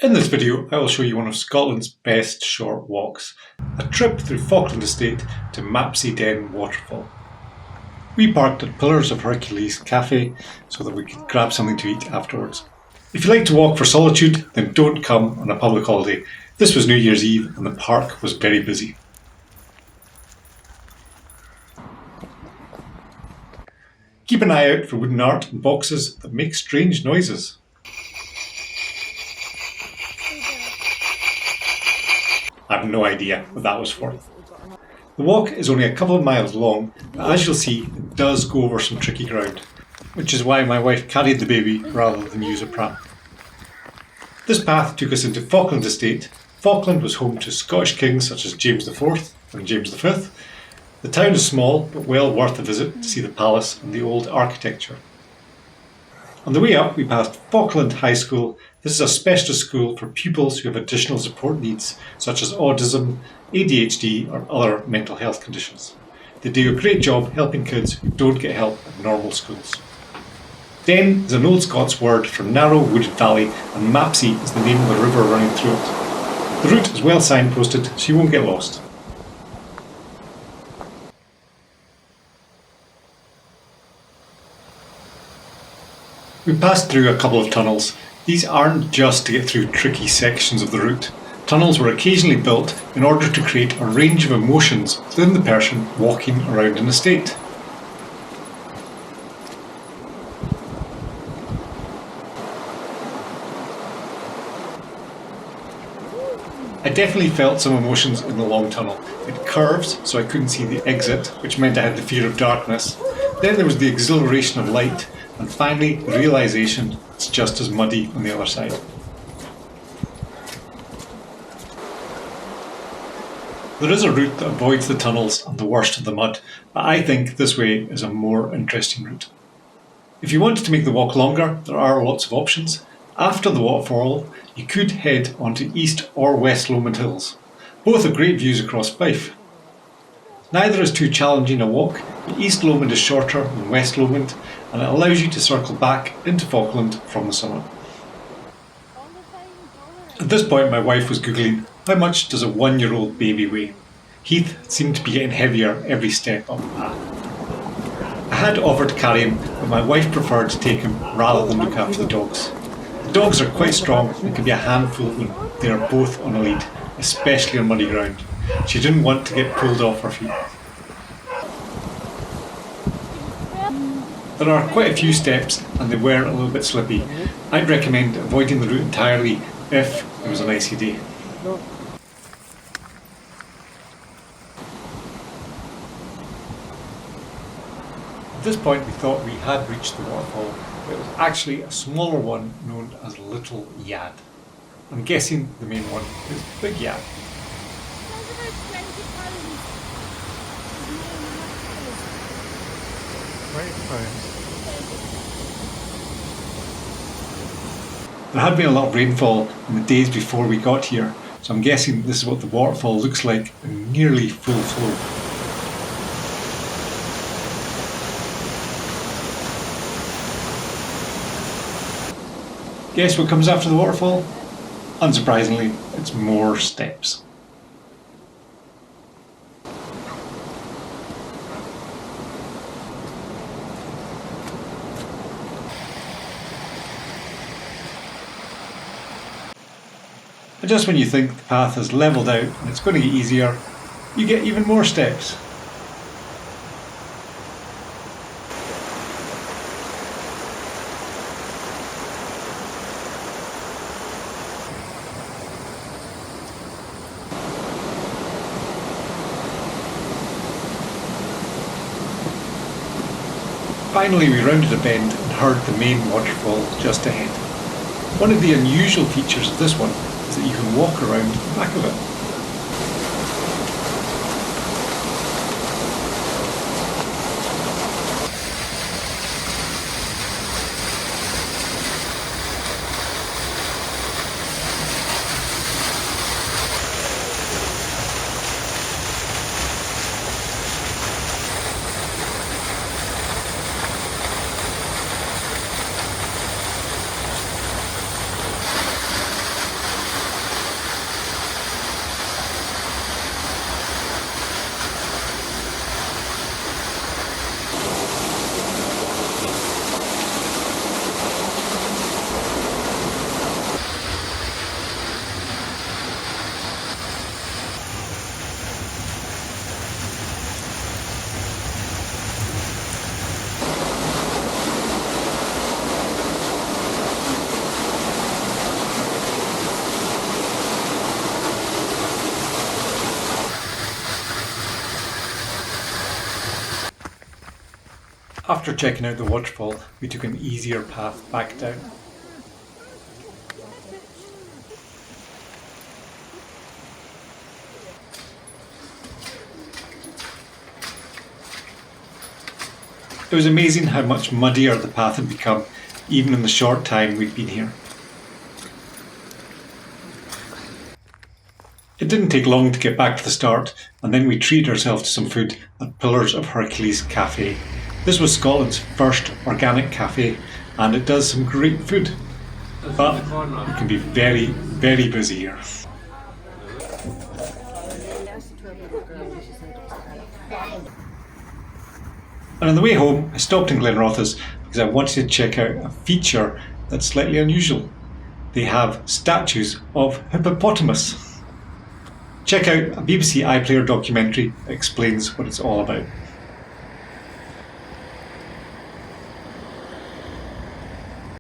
In this video, I will show you one of Scotland's best short walks, a trip through Falkland Estate to Mapsie Den waterfall. We parked at Pillars of Hercules Cafe so that we could grab something to eat afterwards. If you like to walk for solitude, then don't come on a public holiday. This was New Year's Eve and the park was very busy. Keep an eye out for wooden art and boxes that make strange noises. I have no idea what that was for. The walk is only a couple of miles long, but as you'll see, it does go over some tricky ground, which is why my wife carried the baby rather than use a pram. This path took us into Falkland Estate. Falkland was home to Scottish kings such as James IV and James V. The town is small, but well worth a visit to see the palace and the old architecture. On the way up, we passed Falkland High School. This is a specialist school for pupils who have additional support needs, such as autism, ADHD, or other mental health conditions. They do a great job helping kids who don't get help at normal schools. Den is an old Scots word for narrow wooded valley, and Mapsie is the name of the river running through it. The route is well signposted, so you won't get lost. We passed through a couple of tunnels. These aren't just to get through tricky sections of the route. Tunnels were occasionally built in order to create a range of emotions within the person walking around an estate. I definitely felt some emotions in the long tunnel. It curves, so I couldn't see the exit, which meant I had the fear of darkness. Then there was the exhilaration of light, and finally the realisation it's just as muddy on the other side. There is a route that avoids the tunnels and the worst of the mud, but I think this way is a more interesting route. If you wanted to make the walk longer, there are lots of options. After the waterfall, you could head onto East or West Lomond Hills. Both have great views across Fife. Neither is too challenging a walk, but East Lomond is shorter than West Lomond, and it allows you to circle back into Falkland from the summit. At this point my wife was googling, how much does a 1-year-old baby weigh? Heath seemed to be getting heavier every step up the path. I had offered to carry him, but my wife preferred to take him rather than look after the dogs. The dogs are quite strong and can be a handful when they are both on a lead, especially on muddy ground. She didn't want to get pulled off her feet. There are quite a few steps and they were a little bit slippy. I'd recommend avoiding the route entirely if it was an icy day. At this point we thought we had reached the waterfall, but it was actually a smaller one known as Little Yad. I'm guessing the main one is Big Yad. There had been a lot of rainfall in the days before we got here, so I'm guessing this is what the waterfall looks like in nearly full flow. Guess what comes after the waterfall? Unsurprisingly, it's more steps. And just when you think the path has levelled out and it's going to get easier, you get even more steps. Finally we rounded a bend and heard the main waterfall just ahead. One of the unusual features of this one is that you can walk around the back of it. After checking out the waterfall, we took an easier path back down. It was amazing how much muddier the path had become, even in the short time we'd been here. It didn't take long to get back to the start, and then we treated ourselves to some food at Pillars of Hercules Cafe. This was Scotland's first organic cafe, and it does some great food. But it can be very, very busy here. And on the way home, I stopped in Glenrothes because I wanted to check out a feature that's slightly unusual. They have statues of hippopotamus. Check out a BBC iPlayer documentary that explains what it's all about.